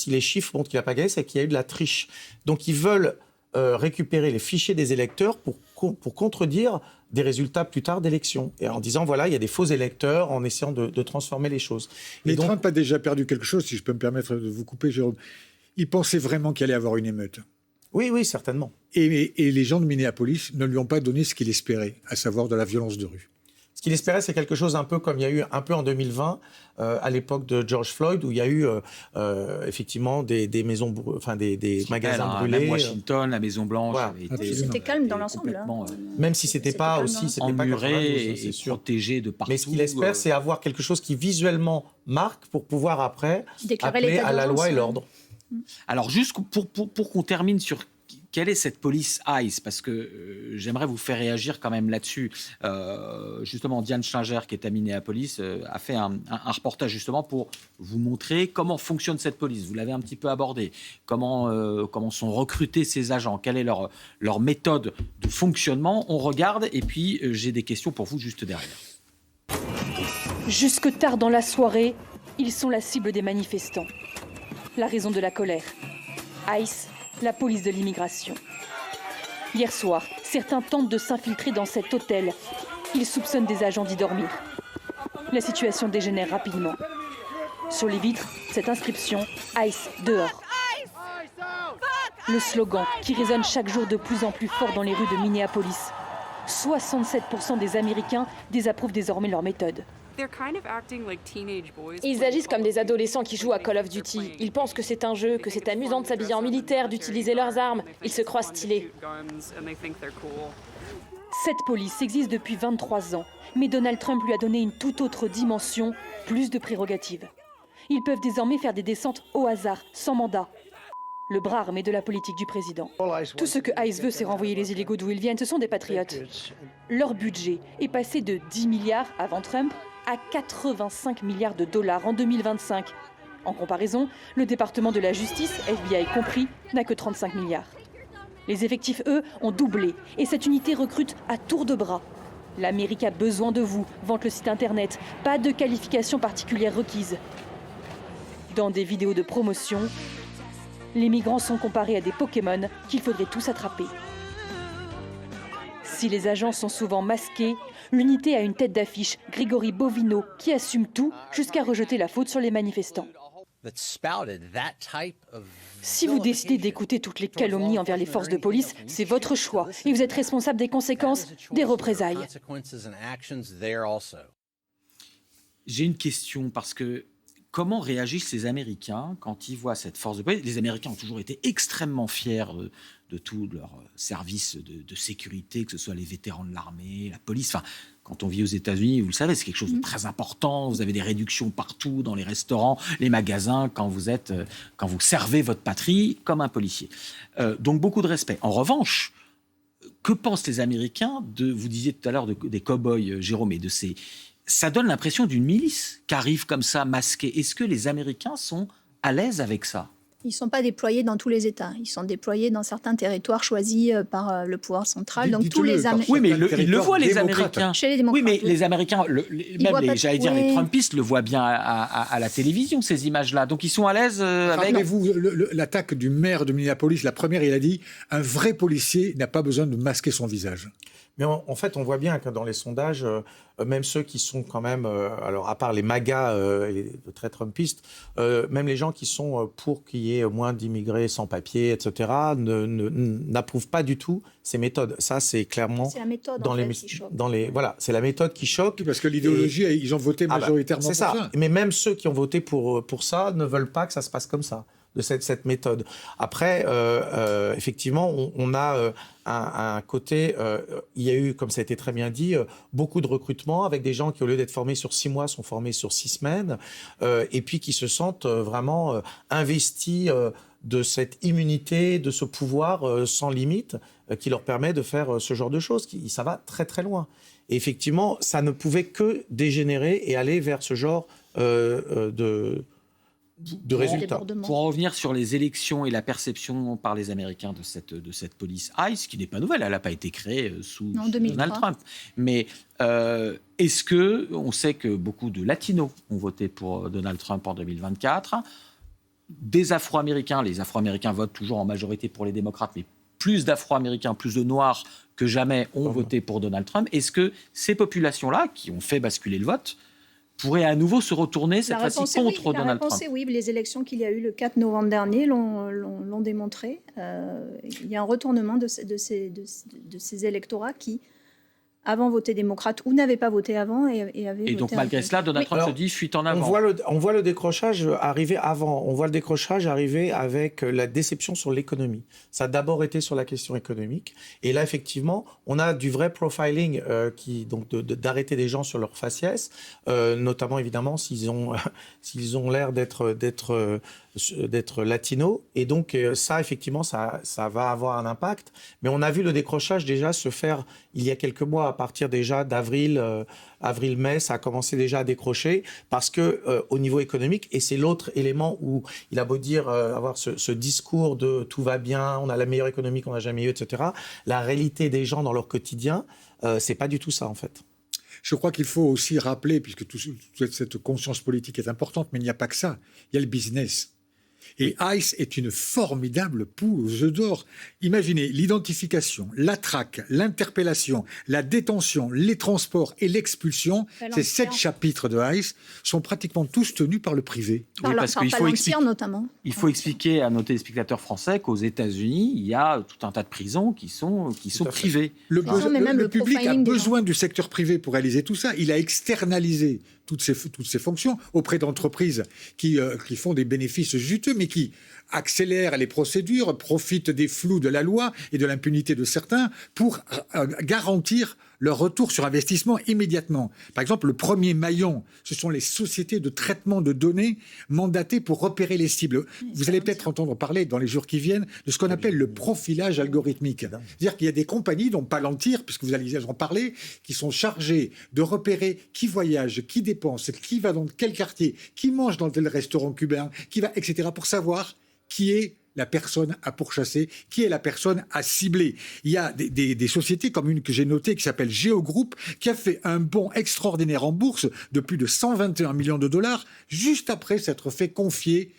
les chiffres montrent qu'il n'a pas gagné, c'est qu'il y a eu de la triche. Donc, ils veulent récupérer les fichiers des électeurs pour contredire des résultats plus tard d'élections, et en disant, voilà, il y a des faux électeurs, en essayant de transformer les choses. Mais donc, Trump a déjà perdu quelque chose, si je peux me permettre de vous couper, Jérôme. Il pensait vraiment qu'il allait avoir une émeute. Oui, certainement. Et les gens de Minneapolis ne lui ont pas donné ce qu'il espérait, à savoir de la violence de rue. Ce qu'il espérait, c'est quelque chose un peu comme il y a eu un peu en 2020, à l'époque de George Floyd, où il y a eu effectivement des maisons, des magasins brûlés. Même Washington, la Maison Blanche, c'était calme dans l'ensemble. Même si c'était pas aussi, c'était emmuré et protégé de partout. Mais ce qu'il espère, c'est avoir quelque chose qui visuellement marque pour pouvoir après appeler à la loi et l'ordre. Alors juste pour qu'on termine sur quelle est cette police ICE, parce que j'aimerais vous faire réagir quand même là-dessus. Justement, Diane Schlinger, qui est à Minneapolis, a fait un reportage justement pour vous montrer comment fonctionne cette police. Vous l'avez un petit peu abordé. Comment sont recrutés ces agents, quelle est leur méthode de fonctionnement. On regarde et puis j'ai des questions pour vous juste derrière. Jusque tard dans la soirée, ils sont la cible des manifestants. La raison de la colère. ICE, la police de l'immigration. Hier soir, certains tentent de s'infiltrer dans cet hôtel. Ils soupçonnent des agents d'y dormir. La situation dégénère rapidement. Sur les vitres, cette inscription « ICE dehors ». Le slogan qui résonne chaque jour de plus en plus fort dans les rues de Minneapolis. 67% des Américains désapprouvent désormais leur méthode. Ils agissent comme des adolescents qui jouent à Call of Duty. Ils pensent que c'est un jeu, que c'est amusant de s'habiller en militaire, d'utiliser leurs armes. Ils se croient stylés. Cette police existe depuis 23 ans, mais Donald Trump lui a donné une toute autre dimension, plus de prérogatives. Ils peuvent désormais faire des descentes au hasard, sans mandat. Le bras armé de la politique du président. Tout ce que ICE veut, c'est renvoyer les illégaux d'où ils viennent. Ce sont des patriotes. Leur budget est passé de 10 milliards avant Trump à 85 milliards de dollars en 2025. En comparaison, le département de la justice, FBI compris, n'a que 35 milliards. Les effectifs, eux, ont doublé et cette unité recrute à tour de bras. L'Amérique a besoin de vous, vante le site internet. Pas de qualification particulière requise. Dans des vidéos de promotion, les migrants sont comparés à des Pokémon qu'il faudrait tous attraper. Si les agents sont souvent masqués, l'unité a une tête d'affiche, Grégory Bovino, qui assume tout jusqu'à rejeter la faute sur les manifestants. Si vous décidez d'écouter toutes les calomnies envers les forces de police, c'est votre choix et vous êtes responsable des conséquences, des représailles. J'ai une question parce que comment réagissent les Américains quand ils voient cette force de police ? Les Américains ont toujours été extrêmement fiers de tous leurs services de sécurité, que ce soit les vétérans de l'armée, la police. Enfin, quand on vit aux États-Unis, vous le savez, c'est quelque chose de très important. Vous avez des réductions partout, dans les restaurants, les magasins, quand vous servez votre patrie comme un policier. Donc beaucoup de respect. En revanche, que pensent les Américains vous disiez tout à l'heure des cow-boys, Jérôme, et de ces... Ça donne l'impression d'une milice qui arrive comme ça, masquée. Est-ce que les Américains sont à l'aise avec ça ? Ils ne sont pas déployés dans tous les États. Ils sont déployés dans certains territoires choisis par le pouvoir central. Donc tous les Américains. Oui, mais ils le voient, les Américains. Chez les démocrates. Oui, mais les Américains, j'allais dire, les Trumpistes le voient bien à la télévision, ces images-là. Donc ils sont à l'aise avec... Rappelez-vous l'attaque du maire de Minneapolis, la première, il a dit « Un vrai policier n'a pas besoin de masquer son visage ». Mais en fait, on voit bien que dans les sondages, même ceux qui sont quand même, alors à part les MAGA, les très Trumpistes, même les gens qui sont pour qu'il y ait moins d'immigrés sans papier, etc., n'approuvent pas du tout ces méthodes. Ça, c'est clairement... C'est la méthode qui choque. Voilà, c'est la méthode qui choque. Parce que l'idéologie, ils ont voté majoritairement pour ça. Mais même ceux qui ont voté pour ça ne veulent pas que ça se passe comme ça, de cette méthode. Après, effectivement, on a un côté... il y a eu, comme ça a été très bien dit, beaucoup de recrutements avec des gens qui, au lieu d'être formés sur 6 mois, sont formés sur 6 semaines, et puis qui se sentent vraiment investis de cette immunité, de ce pouvoir sans limite, qui leur permet de faire ce genre de choses. Ça va très très loin. Et effectivement, ça ne pouvait que dégénérer et aller vers ce genre de résultats. Pour en revenir sur les élections et la perception par les Américains de cette police ICE, qui n'est pas nouvelle, elle n'a pas été créée sous Donald Trump. Mais est-ce que, on sait que beaucoup de Latinos ont voté pour Donald Trump en 2024, des Afro-Américains, les Afro-Américains votent toujours en majorité pour les démocrates, mais plus d'Afro-Américains, plus de Noirs que jamais ont voté pour Donald Trump. Est-ce que ces populations-là, qui ont fait basculer le vote, pourrait à nouveau se retourner cette fois-ci contre Donald Trump? La réponse est oui. Les élections qu'il y a eu le 4 novembre dernier l'ont démontré. Il y a un retournement de ces électorats qui, avant, votaient démocrate ou n'avaient pas voté avant et avaient voté. Et donc, malgré cela, Donald Trump se dit fuite en avant. On voit le décrochage arriver avant. On voit le décrochage arriver avec la déception sur l'économie. Ça a d'abord été sur la question économique. Et là, effectivement, on a du vrai profiling, d'arrêter des gens sur leur faciès, notamment, évidemment, s'ils ont l'air d'être latinos. Et donc, ça, effectivement, ça va avoir un impact. Mais on a vu le décrochage déjà se faire il y a quelques mois, à partir déjà avril-mai, ça a commencé déjà à décrocher parce que au niveau économique, et c'est l'autre élément où il a beau dire avoir ce discours de tout va bien, on a la meilleure économie qu'on n'a jamais eue, etc. La réalité des gens dans leur quotidien, c'est pas du tout ça en fait. Je crois qu'il faut aussi rappeler, puisque toute cette conscience politique est importante, mais il n'y a pas que ça, il y a le business. Et ICE est une formidable poule aux œufs d'or. Imaginez l'identification, la traque, l'interpellation, la détention, les transports et l'expulsion. Ces 7 chapitres de ICE sont pratiquement tous tenus par le privé. Notamment. Il faut expliquer à nos téléspectateurs français qu'aux États-Unis, il y a tout un tas de prisons qui sont privées. Le public a besoin du secteur privé pour réaliser tout ça. Il a externalisé toutes ces fonctions auprès d'entreprises qui font des bénéfices juteux, mais qui accélèrent les procédures, profitent des flous de la loi et de l'impunité de certains pour garantir leur retour sur investissement immédiatement. Par exemple, le premier maillon, ce sont les sociétés de traitement de données mandatées pour repérer les cibles. Vous allez peut-être entendre parler dans les jours qui viennent de ce qu'on appelle le profilage algorithmique. C'est-à-dire qu'il y a des compagnies, dont Palantir, puisque vous allez en parler, qui sont chargées de repérer qui voyage, qui dépense, qui va dans quel quartier, qui mange dans tel restaurant cubain, etc., pour savoir qui est la personne à pourchasser, qui est la personne à cibler. Il y a des sociétés comme une que j'ai notée qui s'appelle GeoGroup, qui a fait un bond extraordinaire en bourse de plus de 121 millions de dollars, juste après s'être fait confier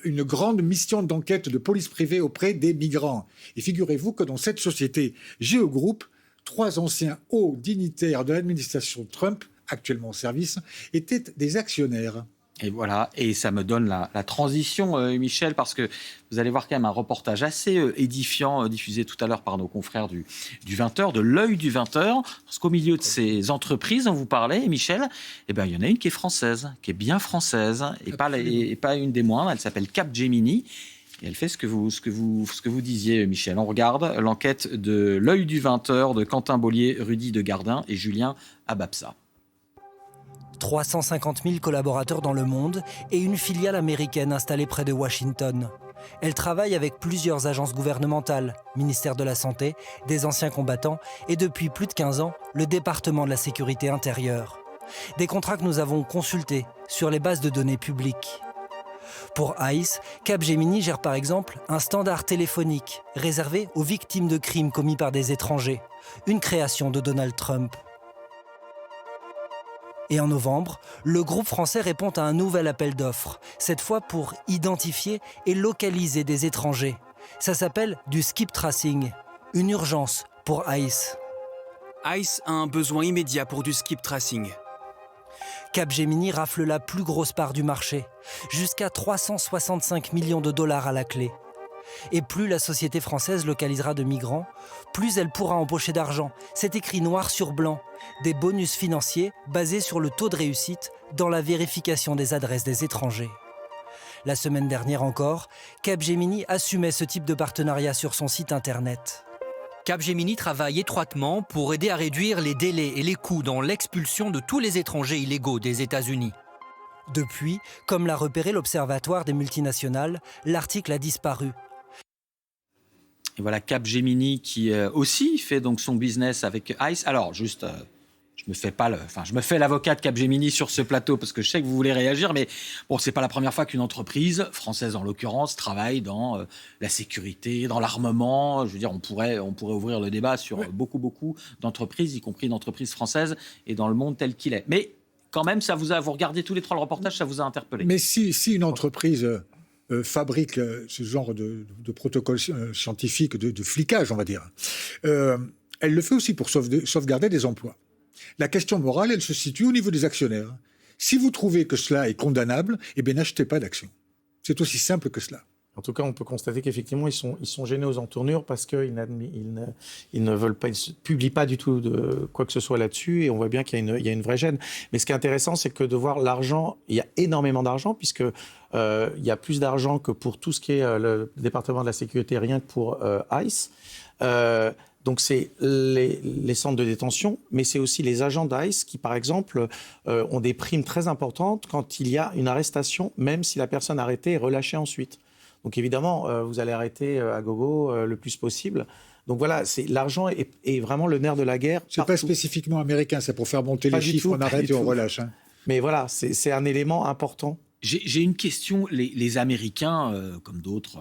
une grande mission d'enquête de police privée auprès des migrants. Et figurez-vous que dans cette société GeoGroup, 3 anciens hauts dignitaires de l'administration Trump, actuellement en service, étaient des actionnaires. Et voilà, et ça me donne la transition, Michel, parce que vous allez voir quand même un reportage assez édifiant diffusé tout à l'heure par nos confrères du 20h, de l'œil du 20h, parce qu'au milieu de ces entreprises dont vous parlez, Michel, il y en a une qui est française, qui est bien française, et pas une des moindres, elle s'appelle Capgemini. Et elle fait ce que vous disiez, Michel. On regarde l'enquête de l'œil du 20h de Quentin Bollier, Rudy de Gardin et Julien Ababsa. 350 000 collaborateurs dans le monde et une filiale américaine installée près de Washington. Elle travaille avec plusieurs agences gouvernementales, ministère de la Santé, des anciens combattants et depuis plus de 15 ans, le département de la sécurité intérieure. Des contrats que nous avons consultés sur les bases de données publiques. Pour ICE, Capgemini gère par exemple un standard téléphonique réservé aux victimes de crimes commis par des étrangers, une création de Donald Trump. Et en novembre, le groupe français répond à un nouvel appel d'offres, cette fois pour identifier et localiser des étrangers. Ça s'appelle du skip tracing, une urgence pour ICE. ICE a un besoin immédiat pour du skip tracing. Capgemini rafle la plus grosse part du marché, jusqu'à 365 millions de dollars à la clé. Et plus la société française localisera de migrants, plus elle pourra empocher d'argent. C'est écrit noir sur blanc. Des bonus financiers basés sur le taux de réussite dans la vérification des adresses des étrangers. La semaine dernière encore, Capgemini assumait ce type de partenariat sur son site internet. Capgemini travaille étroitement pour aider à réduire les délais et les coûts dans l'expulsion de tous les étrangers illégaux des États-Unis. Depuis, comme l'a repéré l'Observatoire des multinationales, l'article a disparu. Et voilà Capgemini qui aussi fait donc son business avec ICE. Alors juste, je me fais l'avocat de Capgemini sur ce plateau parce que je sais que vous voulez réagir, mais bon, c'est pas la première fois qu'une entreprise française en l'occurrence travaille dans la sécurité, dans l'armement. Je veux dire, on pourrait ouvrir le débat sur beaucoup d'entreprises, y compris d'entreprises françaises et dans le monde tel qu'il est. Mais quand même, vous regardez tous les trois le reportage, ça vous a interpellé. Mais si une entreprise fabrique ce genre de protocole scientifique, de flicage, on va dire, elle le fait aussi pour sauvegarder des emplois. La question morale, elle se situe au niveau des actionnaires. Si vous trouvez que cela est condamnable, eh bien n'achetez pas d'actions. C'est aussi simple que cela. En tout cas, on peut constater qu'effectivement, ils sont gênés aux entournures parce qu'ils ne veulent pas, ils ne publient pas du tout de quoi que ce soit là-dessus, et on voit bien qu'il y a une vraie gêne. Mais ce qui est intéressant, c'est que de voir l'argent, il y a énormément d'argent, puisque il y a plus d'argent que pour tout ce qui est le département de la sécurité, rien que pour ICE. Donc c'est les centres de détention, mais c'est aussi les agents d'ICE qui, par exemple, ont des primes très importantes quand il y a une arrestation, même si la personne arrêtée est relâchée ensuite. Donc évidemment, vous allez arrêter à gogo le plus possible. Donc voilà, l'argent est vraiment le nerf de la guerre. C'est pas spécifiquement américain, c'est pour faire monter les chiffres, on arrête et on relâche. Hein. Mais voilà, c'est un élément important. J'ai une question. Les Américains, comme d'autres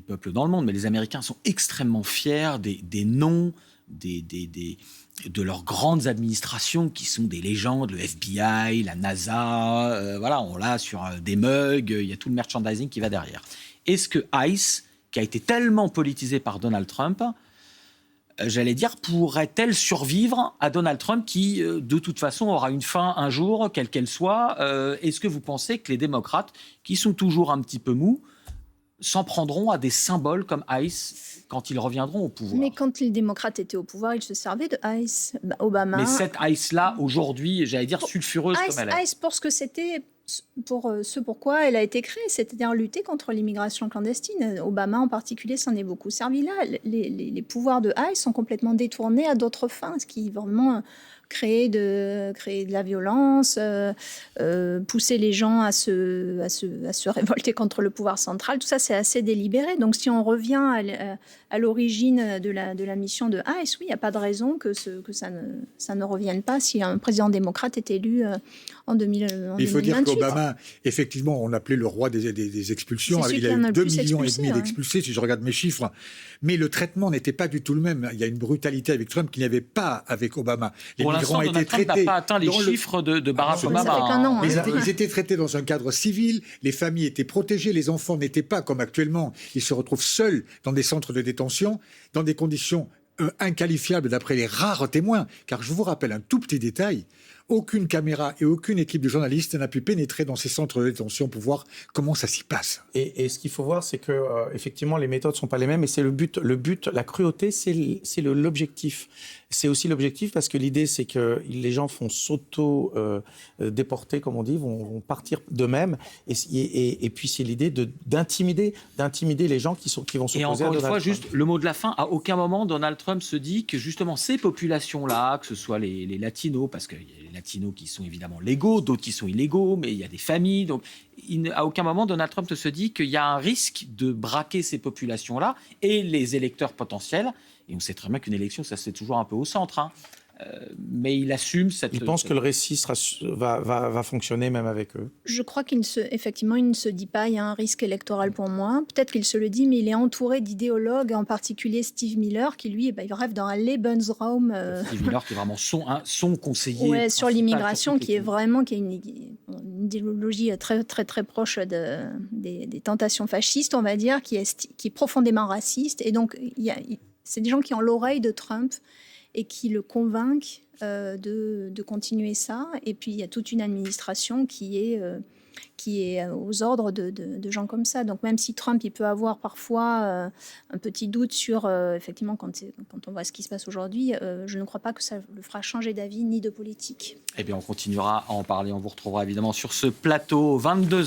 peuples dans le monde, mais les Américains sont extrêmement fiers des noms de leurs grandes administrations qui sont des légendes, le FBI, la NASA. Voilà, on l'a sur des mugs, il y a tout le merchandising qui va derrière. Est-ce que ICE, qui a été tellement politisé par Donald Trump, j'allais dire, pourrait-elle survivre à Donald Trump qui, de toute façon, aura une fin un jour, quelle qu'elle soit. Est-ce que vous pensez que les démocrates, qui sont toujours un petit peu mous, s'en prendront à des symboles comme ICE quand ils reviendront au pouvoir? Mais quand les démocrates étaient au pouvoir, ils se servaient de ICE. Obama... Mais cette ICE-là, aujourd'hui, j'allais dire sulfureuse comme elle est. ICE, pour ce que c'était... pour ce pourquoi elle a été créée, c'est-à-dire lutter contre l'immigration clandestine. Obama en particulier s'en est beaucoup servi là. Les pouvoirs de ICE sont complètement détournés à d'autres fins, ce qui vraiment créer de la violence, pousser les gens à se révolter contre le pouvoir central. Tout ça, c'est assez délibéré. Donc si on revient à l'origine de la mission de ICE, oui, il n'y a pas de raison que ça ne revienne pas si un président démocrate est élu en 2028. Il faut dire qu'Obama, effectivement, on l'appelait le roi des expulsions. Il a eu 2,5 millions d'expulsés, si je regarde mes chiffres. Mais le traitement n'était pas du tout le même. Il y a une brutalité avec Trump qu'il n'y avait pas avec Obama. Les migrants étaient traités... Trump n'a pas atteint les chiffres de Barack Obama. Ils étaient traités dans un cadre civil, les familles étaient protégées, les enfants n'étaient pas comme actuellement. Ils se retrouvent seuls dans des centres de détention, dans des conditions inqualifiables d'après les rares témoins. Car je vous rappelle un tout petit détail. aucune caméra et aucune équipe de journalistes n'a pu pénétrer dans ces centres de détention pour voir comment ça s'y passe. Et ce qu'il faut voir, c'est que effectivement, les méthodes sont pas les mêmes, et c'est le but, la cruauté, c'est l'objectif. C'est aussi l'objectif parce que l'idée, c'est que les gens vont s'auto-déporter, comme on dit, vont partir d'eux-mêmes, et puis c'est l'idée d'intimider les gens qui vont s'opposer à Donald Trump. Et encore une fois, juste le mot de la fin, à aucun moment Donald Trump se dit que justement ces populations-là, que ce soit les latinos, parce qu'il y a les latinos qui sont évidemment légaux, d'autres qui sont illégaux, mais il y a des familles, donc à aucun moment Donald Trump ne se dit qu'il y a un risque de braquer ces populations-là et les électeurs potentiels. Et on sait très bien qu'une élection, ça c'est toujours un peu au centre, hein. Mais il assume cette... Il pense que le récit va fonctionner même avec eux. Je crois qu'effectivement, il ne se dit pas il y a un risque électoral pour moi. Peut-être qu'il se le dit, mais il est entouré d'idéologues, en particulier Steve Miller, qui lui, il rêve dans un Lebensraum. Steve Miller, qui est vraiment son conseiller. Sur l'immigration, qui a une idéologie très, très, très proche des tentations fascistes, on va dire, qui est profondément raciste. Et donc, c'est des gens qui ont l'oreille de Trump et qui le convainquent de continuer ça. Et puis, il y a toute une administration qui est aux ordres de gens comme ça. Donc, même si Trump, il peut avoir parfois un petit doute sur, effectivement, quand on voit ce qui se passe aujourd'hui, je ne crois pas que ça le fera changer d'avis ni de politique. Eh bien, on continuera à en parler. On vous retrouvera évidemment sur ce plateau, 22h.